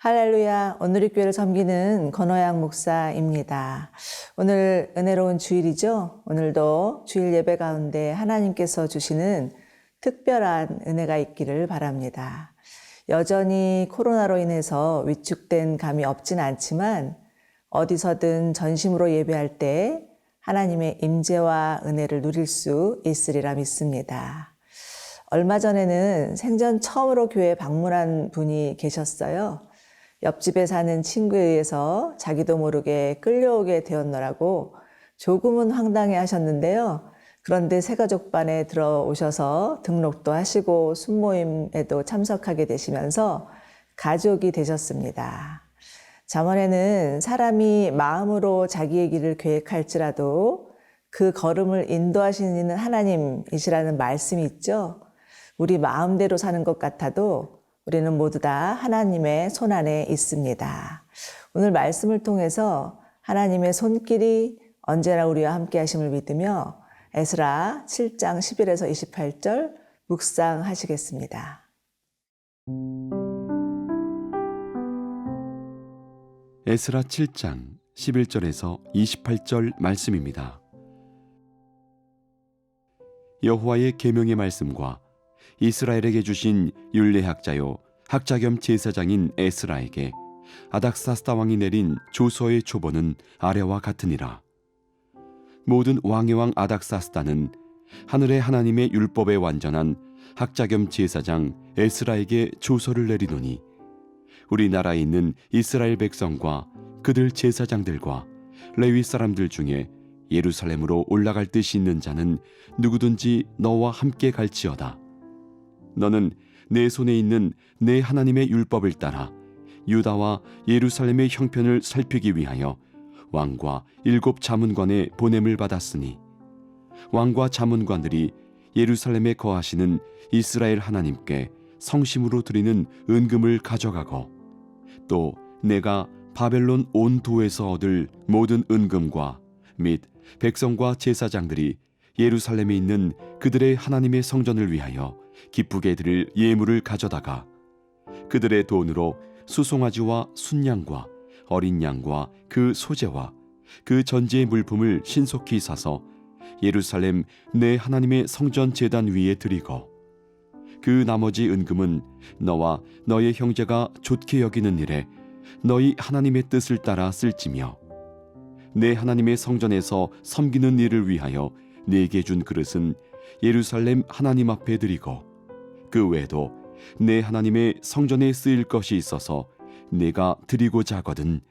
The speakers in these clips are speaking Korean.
할렐루야, 오늘의 교회를 섬기는 권호양 목사입니다. 오늘 은혜로운 주일이죠? 오늘도 주일 예배 가운데 하나님께서 주시는 특별한 은혜가 있기를 바랍니다. 여전히 코로나로 인해서 위축된 감이 없진 않지만 어디서든 전심으로 예배할 때 하나님의 임재와 은혜를 누릴 수 있으리라 믿습니다. 얼마 전에는 생전 처음으로 교회 방문한 분이 계셨어요. 옆집에 사는 친구에 의해서 자기도 모르게 끌려오게 되었노라고 조금은 황당해 하셨는데요. 그런데 새가족반에 들어오셔서 등록도 하시고 순모임에도 참석하게 되시면서 가족이 되셨습니다. 잠언에는 사람이 마음으로 자기의 길을 계획할지라도 그 걸음을 인도하시는 하나님이시라는 말씀이 있죠. 우리 마음대로 사는 것 같아도 우리는 모두 다 하나님의 손 안에 있습니다. 오늘 말씀을 통해서 하나님의 손길이 언제나 우리와 함께 하심을 믿으며 에스라 7장 11에서 28절 묵상하시겠습니다. 에스라 7장 11절에서 28절 말씀입니다. 여호와의 계명의 말씀과 이스라엘에게 주신 율례학자요 학자 겸 제사장인 에스라에게 아닥사스다 왕이 내린 조서의 초본은 아래와 같으니라. 모든 왕의 왕 아닥사스다는 하늘의 하나님의 율법에 완전한 학자 겸 제사장 에스라에게 조서를 내리노니 우리나라에 있는 이스라엘 백성과 그들 제사장들과 레위 사람들 중에 예루살렘으로 올라갈 뜻이 있는 자는 누구든지 너와 함께 갈지어다. 너는 내 손에 있는 내 하나님의 율법을 따라 유다와 예루살렘의 형편을 살피기 위하여 왕과 7 자문관의 보냄을 받았으니 왕과 자문관들이 예루살렘에 거하시는 이스라엘 하나님께 성심으로 드리는 은금을 가져가고 또 내가 바벨론 온 도에서 얻을 모든 은금과 및 백성과 제사장들이 예루살렘에 있는 그들의 하나님의 성전을 위하여 기쁘게 드릴 예물을 가져다가 그들의 돈으로 수송아지와 순양과 어린 양과 그 소재와 그 전제의 물품을 신속히 사서 예루살렘 내 하나님의 성전 제단 위에 드리고 그 나머지 은금은 너와 너의 형제가 좋게 여기는 일에 너희 하나님의 뜻을 따라 쓸지며 내 하나님의 성전에서 섬기는 일을 위하여 내게 준 그릇은 예루살렘 하나님 앞에 드리고 그 외에도 내 하나님의 성전에 쓰일 것이 있어서 내가 드리고자 하거든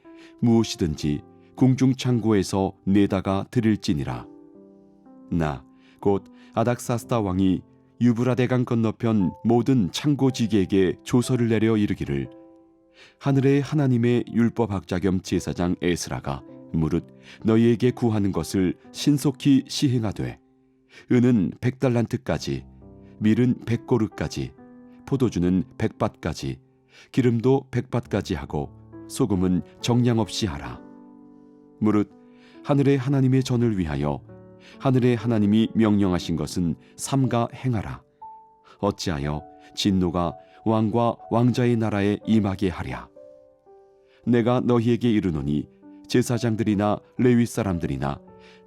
무엇이든지 궁중 창고에서 내다가 드릴지니라. 나 곧 아닥사스다 왕이 유브라데강 건너편 모든 창고지기에게 조서를 내려 이르기를 하늘의 하나님의 율법학자 겸 제사장 에스라가 무릇 너희에게 구하는 것을 신속히 시행하되 은은 100달란트까지 밀은 100고르까지 포도주는 100밭까지 기름도 100밭까지 하고 소금은 정량 없이 하라. 무릇 하늘의 하나님의 전을 위하여 하늘의 하나님이 명령하신 것은 삼가 행하라. 어찌하여 진노가 왕과 왕자의 나라에 임하게 하랴. 내가 너희에게 이르노니 제사장들이나 레위 사람들이나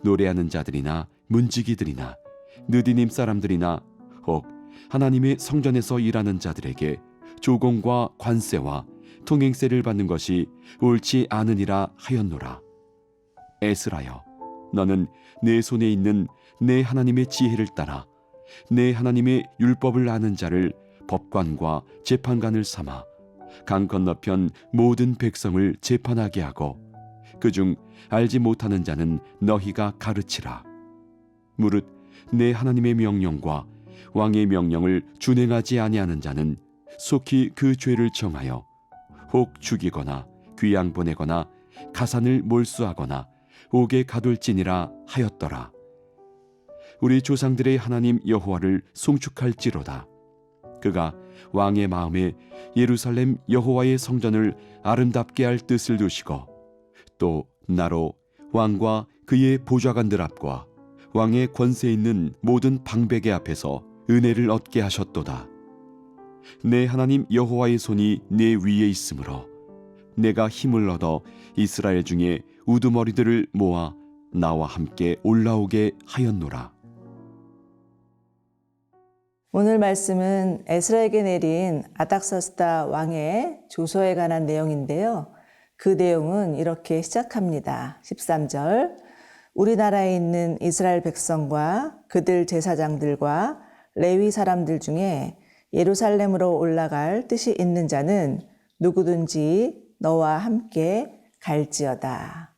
노래하는 자들이나 문지기들이나 느디님 사람들이나 혹 하나님의 성전에서 일하는 자들에게 조공과 관세와 통행세를 받는 것이 옳지 않으니라 하였노라. 에스라여, 너는 내 손에 있는 내 하나님의 지혜를 따라 내 하나님의 율법을 아는 자를 법관과 재판관을 삼아 강 건너편 모든 백성을 재판하게 하고 그중 알지 못하는 자는 너희가 가르치라. 무릇 내 하나님의 명령과 왕의 명령을 준행하지 아니하는 자는 속히 그 죄를 정하여 혹 죽이거나 귀양 보내거나 가산을 몰수하거나 옥에 가둘지니라 하였더라. 우리 조상들의 하나님 여호와를 송축할지로다. 그가 왕의 마음에 예루살렘 여호와의 성전을 아름답게 할 뜻을 두시고 또 나로 왕과 그의 보좌관들 앞과 왕의 권세 있는 모든 방백의 앞에서 은혜를 얻게 하셨도다. 내 하나님 여호와의 손이 내 위에 있으므로 내가 힘을 얻어 이스라엘 중에 우두머리들을 모아 나와 함께 올라오게 하였노라. 오늘 말씀은 에스라에게 내린 아닥사스다 왕의 조서에 관한 내용인데요. 그 내용은 이렇게 시작합니다. 13절. 우리나라에 있는 이스라엘 백성과 그들 제사장들과 레위 사람들 중에 예루살렘으로 올라갈 뜻이 있는 자는 누구든지 너와 함께 갈지어다.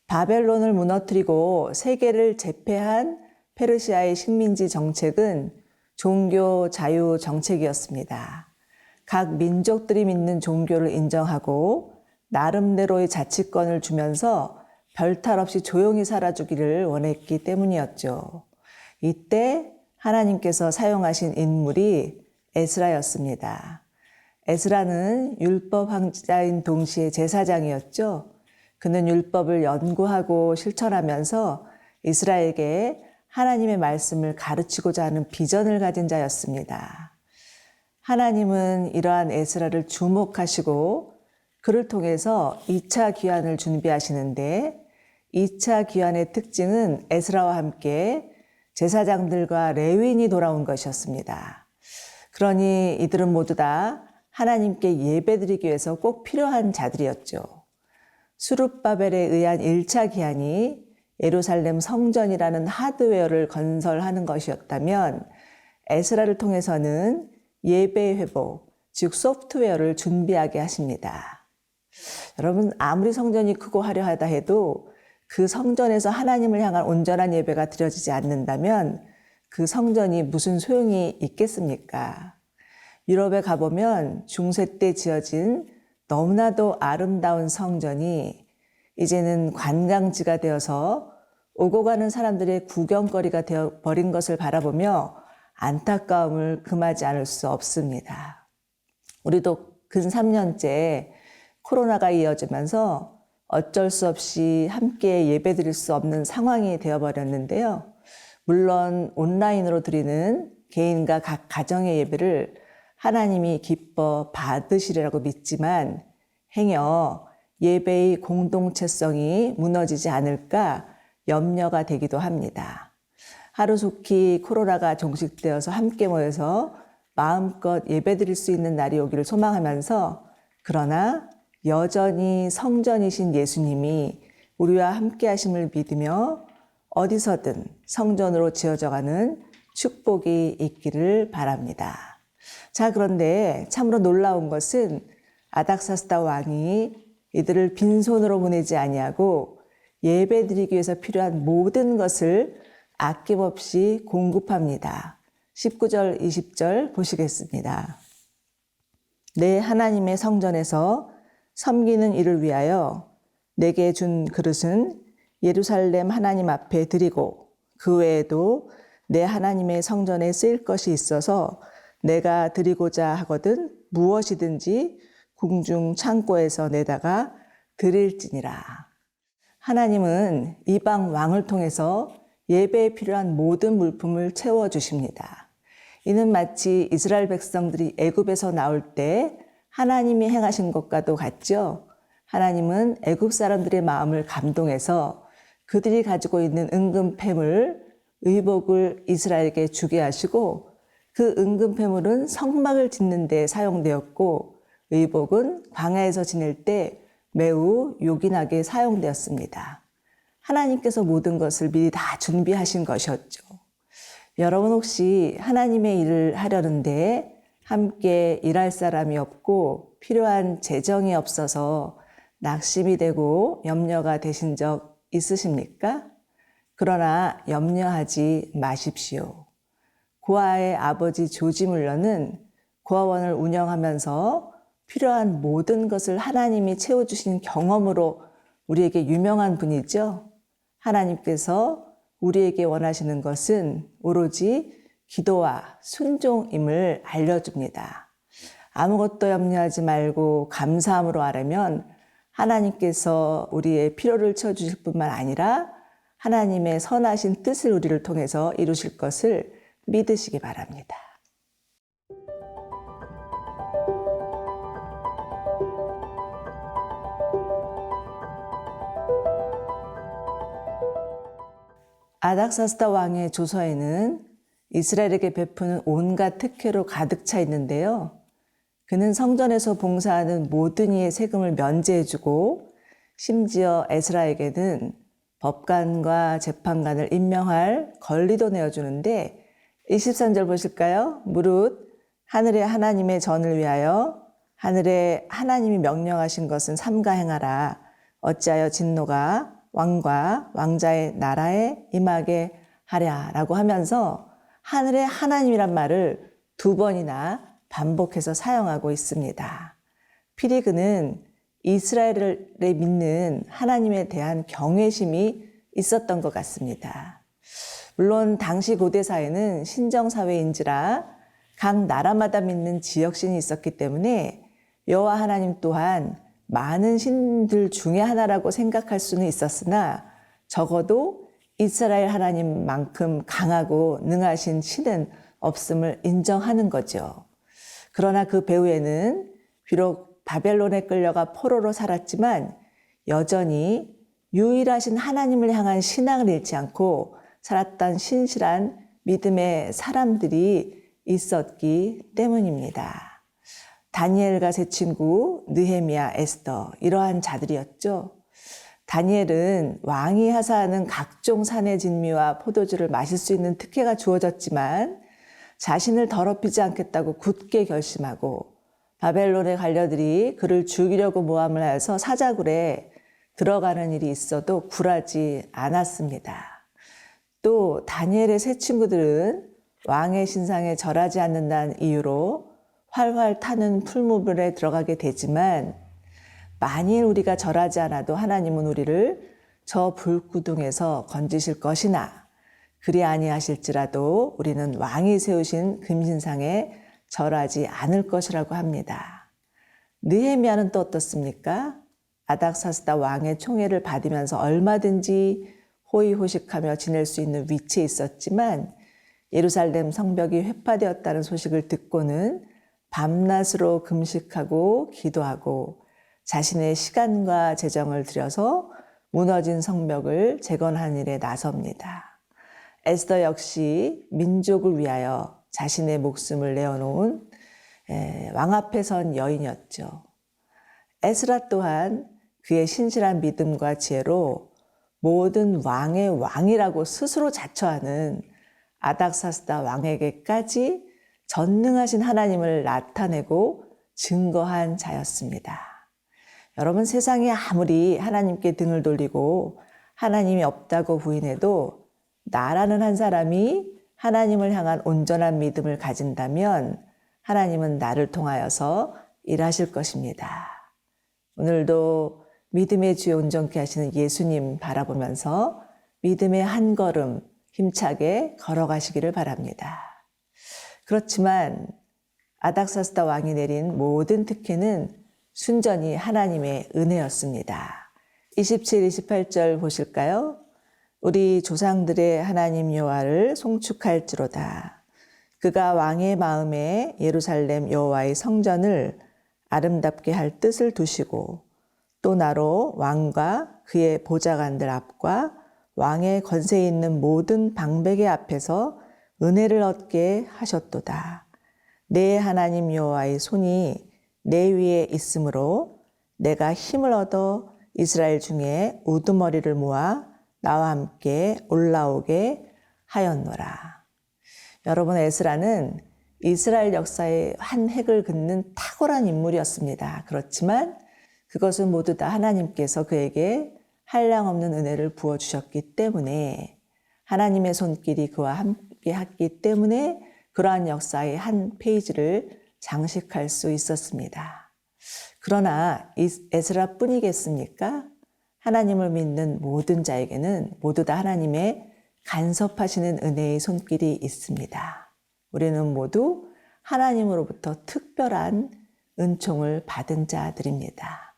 바벨론을 무너뜨리고 세계를 제패한 페르시아의 식민지 정책은 종교 자유 정책이었습니다. 각 민족들이 믿는 종교를 인정하고 나름대로의 자치권을 주면서 별탈 없이 조용히 살아주기를 원했기 때문이었죠. 이때 하나님께서 사용하신 인물이 에스라였습니다. 에스라는 율법 학자인 동시에 제사장이었죠. 그는 율법을 연구하고 실천하면서 이스라엘에게 하나님의 말씀을 가르치고자 하는 비전을 가진 자였습니다. 하나님은 이러한 에스라를 주목하시고 그를 통해서 2차 귀환을 준비하시는데 2차 귀환의 특징은 에스라와 함께 제사장들과 레위인이 돌아온 것이었습니다. 그러니 이들은 모두 다 하나님께 예배드리기 위해서 꼭 필요한 자들이었죠. 수룹바벨에 의한 1차 귀환이 예루살렘 성전이라는 하드웨어를 건설하는 것이었다면 에스라를 통해서는 예배 회복, 즉 소프트웨어를 준비하게 하십니다. 여러분, 아무리 성전이 크고 화려하다 해도 그 성전에서 하나님을 향한 온전한 예배가 드려지지 않는다면 그 성전이 무슨 소용이 있겠습니까? 유럽에 가보면 중세 때 지어진 너무나도 아름다운 성전이 이제는 관광지가 되어서 오고 가는 사람들의 구경거리가 되어 버린 것을 바라보며 안타까움을 금하지 않을 수 없습니다. 우리도 근 3년째 코로나가 이어지면서 어쩔 수 없이 함께 예배드릴 수 없는 상황이 되어버렸는데요. 물론 온라인으로 드리는 개인과 각 가정의 예배를 하나님이 기뻐 받으시리라고 믿지만 행여 예배의 공동체성이 무너지지 않을까 염려가 되기도 합니다. 하루속히 코로나가 종식되어서 함께 모여서 마음껏 예배드릴 수 있는 날이 오기를 소망하면서 그러나 여전히 성전이신 예수님이 우리와 함께 하심을 믿으며 어디서든 성전으로 지어져가는 축복이 있기를 바랍니다. 자, 그런데 참으로 놀라운 것은 아닥사스다 왕이 이들을 빈손으로 보내지 아니하고 예배드리기 위해서 필요한 모든 것을 아낌없이 공급합니다. 19절, 20절 보시겠습니다. 내 하나님의 성전에서 섬기는 일을 위하여 내게 준 그릇은 예루살렘 하나님 앞에 드리고 그 외에도 내 하나님의 성전에 쓰일 것이 있어서 내가 드리고자 하거든 무엇이든지 궁중 창고에서 내다가 드릴지니라. 하나님은 이방 왕을 통해서 예배에 필요한 모든 물품을 채워주십니다. 이는 마치 이스라엘 백성들이 애굽에서 나올 때 하나님이 행하신 것과도 같죠. 하나님은 애굽 사람들의 마음을 감동해서 그들이 가지고 있는 은금패물, 의복을 이스라엘에게 주게 하시고 그 은금패물은 성막을 짓는 데 사용되었고 의복은 광야에서 지낼 때 매우 요긴하게 사용되었습니다. 하나님께서 모든 것을 미리 다 준비하신 것이었죠. 여러분 혹시 하나님의 일을 하려는데 함께 일할 사람이 없고 필요한 재정이 없어서 낙심이 되고 염려가 되신 적 있으십니까? 그러나 염려하지 마십시오. 고아의 아버지 조지 물러는 고아원을 운영하면서 필요한 모든 것을 하나님이 채워주신 경험으로 우리에게 유명한 분이죠. 하나님께서 우리에게 원하시는 것은 오로지 기도와 순종임을 알려줍니다. 아무것도 염려하지 말고 감사함으로 아뢰면 하나님께서 우리의 필요를 채워주실 뿐만 아니라 하나님의 선하신 뜻을 우리를 통해서 이루실 것을 믿으시기 바랍니다. 아닥사스다 왕의 조서에는 이스라엘에게 베푸는 온갖 특혜로 가득 차 있는데요. 그는 성전에서 봉사하는 모든 이의 세금을 면제해주고 심지어 에스라에게는 법관과 재판관을 임명할 권리도 내어주는데 23절 보실까요? 무릇 하늘의 하나님의 전을 위하여 하늘의 하나님이 명령하신 것은 삼가 행하라. 어찌하여 진노가 왕과 왕자의 나라에 임하게 하랴라고 하면서 하늘의 하나님이란 말을 2번이나 반복해서 사용하고 있습니다. 피리그는 이스라엘을 믿는 하나님에 대한 경외심이 있었던 것 같습니다. 물론 당시 고대사회는 신정사회인지라 각 나라마다 믿는 지역신이 있었기 때문에 여호와 하나님 또한 많은 신들 중에 하나라고 생각할 수는 있었으나 적어도 이스라엘 하나님만큼 강하고 능하신 신은 없음을 인정하는 거죠. 그러나 그 배후에는 비록 바벨론에 끌려가 포로로 살았지만 여전히 유일하신 하나님을 향한 신앙을 잃지 않고 살았던 신실한 믿음의 사람들이 있었기 때문입니다. 다니엘과 세 친구, 느헤미야, 에스더 이러한 자들이었죠. 다니엘은 왕이 하사하는 각종 산의 진미와 포도주를 마실 수 있는 특혜가 주어졌지만 자신을 더럽히지 않겠다고 굳게 결심하고 바벨론의 관료들이 그를 죽이려고 모함을 해서 사자굴에 들어가는 일이 있어도 굴하지 않았습니다. 또 다니엘의 세 친구들은 왕의 신상에 절하지 않는다는 이유로 활활 타는 풀무불에 들어가게 되지만 만일 우리가 절하지 않아도 하나님은 우리를 저 불구덩에서 건지실 것이나 그리 아니하실지라도 우리는 왕이 세우신 금신상에 절하지 않을 것이라고 합니다. 느헤미야는 또 어떻습니까? 아닥사스다 왕의 총애를 받으면서 얼마든지 호의호식하며 지낼 수 있는 위치에 있었지만 예루살렘 성벽이 회파되었다는 소식을 듣고는 밤낮으로 금식하고 기도하고 자신의 시간과 재정을 들여서 무너진 성벽을 재건하는 일에 나섭니다. 에스더 역시 민족을 위하여 자신의 목숨을 내어놓은 왕 앞에 선 여인이었죠. 에스라 또한 그의 신실한 믿음과 지혜로 모든 왕의 왕이라고 스스로 자처하는 아닥사스다 왕에게까지 전능하신 하나님을 나타내고 증거한 자였습니다. 여러분, 세상이 아무리 하나님께 등을 돌리고 하나님이 없다고 부인해도 나라는 한 사람이 하나님을 향한 온전한 믿음을 가진다면 하나님은 나를 통하여서 일하실 것입니다. 오늘도 믿음의 주에 온전케 하시는 예수님 바라보면서 믿음의 한 걸음 힘차게 걸어가시기를 바랍니다. 그렇지만 아닥사스다 왕이 내린 모든 특혜는 순전히 하나님의 은혜였습니다. 27, 28절 보실까요? 우리 조상들의 하나님 여호와를 송축할지로다. 그가 왕의 마음에 예루살렘 여호와의 성전을 아름답게 할 뜻을 두시고 또 나로 왕과 그의 보좌관들 앞과 왕의 권세에 있는 모든 방백의 앞에서 은혜를 얻게 하셨도다. 내 하나님 여호와의 손이 내 위에 있으므로 내가 힘을 얻어 이스라엘 중에 우두머리를 모아 나와 함께 올라오게 하였노라. 여러분, 에스라는 이스라엘 역사의 한 획을 긋는 탁월한 인물이었습니다. 그렇지만 그것은 모두 다 하나님께서 그에게 한량없는 은혜를 부어주셨기 때문에 하나님의 손길이 그와 함께 했기 때문에 그러한 역사의 한 페이지를 장식할 수 있었습니다. 그러나 에스라뿐이겠습니까? 하나님을 믿는 모든 자에게는 모두 다 하나님의 간섭하시는 은혜의 손길이 있습니다. 우리는 모두 하나님으로부터 특별한 은총을 받은 자들입니다.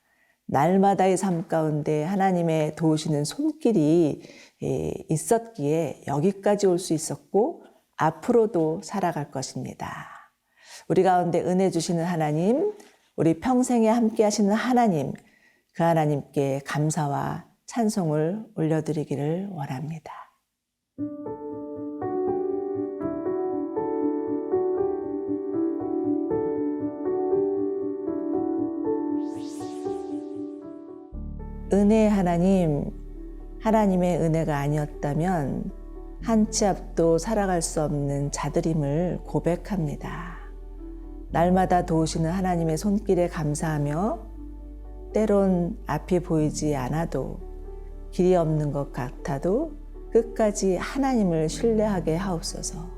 날마다의 삶 가운데 하나님의 도우시는 손길이 있었기에 여기까지 올 수 있었고 앞으로도 살아갈 것입니다. 우리 가운데 은혜 주시는 하나님, 우리 평생에 함께 하시는 하나님, 그 하나님께 감사와 찬송을 올려드리기를 원합니다. 은혜의 하나님, 하나님의 은혜가 아니었다면 한 치 앞도 살아갈 수 없는 자들임을 고백합니다. 날마다 도우시는 하나님의 손길에 감사하며 때론 앞이 보이지 않아도 길이 없는 것 같아도 끝까지 하나님을 신뢰하게 하옵소서.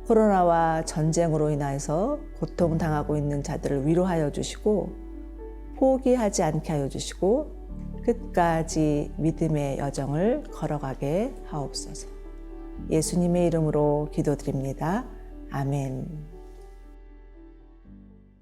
코로나와 전쟁으로 인해서 고통당하고 있는 자들을 위로하여 주시고 포기하지 않게 하여 주시고 끝까지 믿음의 여정을 걸어가게 하옵소서. 예수님의 이름으로 기도드립니다. 아멘.